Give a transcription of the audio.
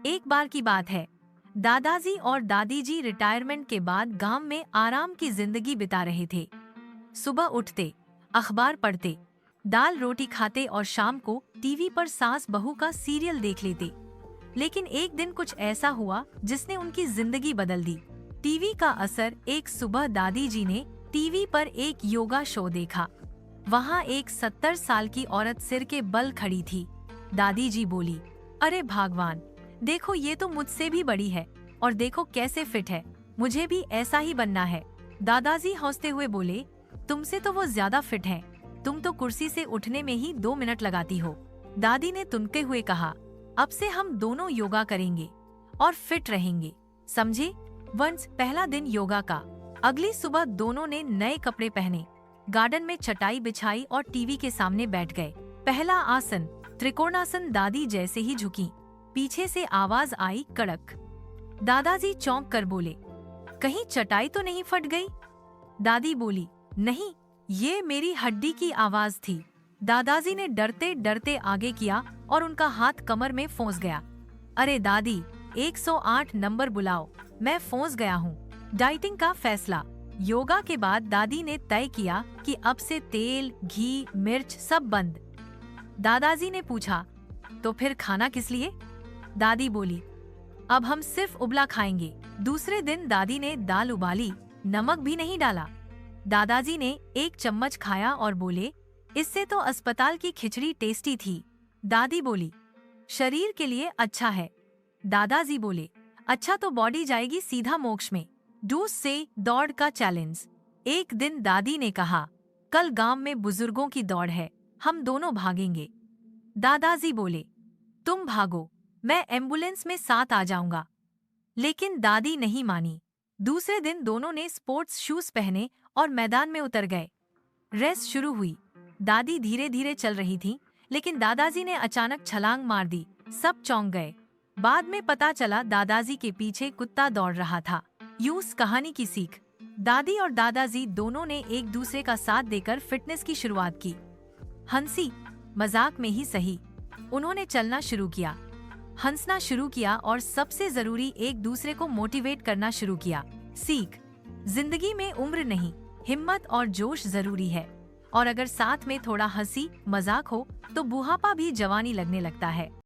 एक बार की बात है। दादाजी और दादी जी रिटायरमेंट के बाद गांव में आराम की जिंदगी बिता रहे थे। सुबह उठते, अखबार पढ़ते, दाल रोटी खाते और शाम को टीवी पर सास बहू का सीरियल देख लेते। लेकिन एक दिन कुछ ऐसा हुआ जिसने उनकी जिंदगी बदल दी। टीवी का असर। एक सुबह दादी जी ने टीवी पर एक योगा शो देखा। वहाँ एक 70 साल की औरत सिर के बल खड़ी थी। दादी जी बोली, अरे भगवान, देखो ये तो मुझसे भी बड़ी है और देखो कैसे फिट है, मुझे भी ऐसा ही बनना है। दादाजी हंसते हुए बोले, तुमसे तो वो ज्यादा फिट है, तुम तो कुर्सी से उठने में ही 2 मिनट लगाती हो। दादी ने तुनते हुए कहा, अब से हम दोनों योगा करेंगे और फिट रहेंगे, समझे। वंस पहला दिन योगा का। अगली सुबह दोनों ने नए कपड़े पहने, गार्डन में चटाई बिछाई और टीवी के सामने बैठ गए। पहला आसन त्रिकोणासन। दादी जैसे ही झुकी, पीछे से आवाज आई, कड़क। दादाजी चौंक कर बोले, कहीं चटाई तो नहीं फट गई? दादी बोली, नहीं, ये मेरी हड्डी की आवाज थी। दादाजी ने डरते डरते आगे किया और उनका हाथ कमर में फंस गया। अरे दादी, 108 नंबर बुलाओ, मैं फंस गया हूँ। डाइटिंग का फैसला। योगा के बाद दादी ने तय किया कि अब से तेल, घी, मिर्च सब बंद। दादाजी ने पूछा, तो फिर खाना किस लिए? दादी बोली, अब हम सिर्फ उबला खाएंगे। दूसरे दिन दादी ने दाल उबाली, नमक भी नहीं डाला। दादाजी ने एक चम्मच खाया और बोले, इससे तो अस्पताल की खिचड़ी टेस्टी थी। दादी बोली, शरीर के लिए अच्छा है। दादाजी बोले, अच्छा तो बॉडी जाएगी सीधा मोक्ष में। डूस से दौड़ का चैलेंज। एक दिन दादी ने कहा, कल गांव में बुजुर्गों की दौड़ है, हम दोनों भागेंगे। दादाजी बोले, तुम भागो, मैं एम्बुलेंस में साथ आ जाऊंगा। लेकिन दादी नहीं मानी। दूसरे दिन दोनों ने स्पोर्ट्स शूज पहने और मैदान में उतर गए। रेस शुरू हुई। दादी धीरे धीरे चल रही थी, लेकिन दादाजी ने अचानक छलांग मार दी। सब चौंक गए। बाद में पता चला दादाजी के पीछे कुत्ता दौड़ रहा था। यूं कहानी की सीख। दादी और दादाजी दोनों ने एक दूसरे का साथ देकर फिटनेस की शुरुआत की। हंसी मजाक में ही सही, उन्होंने चलना शुरू किया, हंसना शुरू किया और सबसे जरूरी एक दूसरे को मोटिवेट करना शुरू किया। सीख, जिंदगी में उम्र नहीं, हिम्मत और जोश जरूरी है। और अगर साथ में थोड़ा हंसी मजाक हो तो बुढ़ापा भी जवानी लगने लगता है।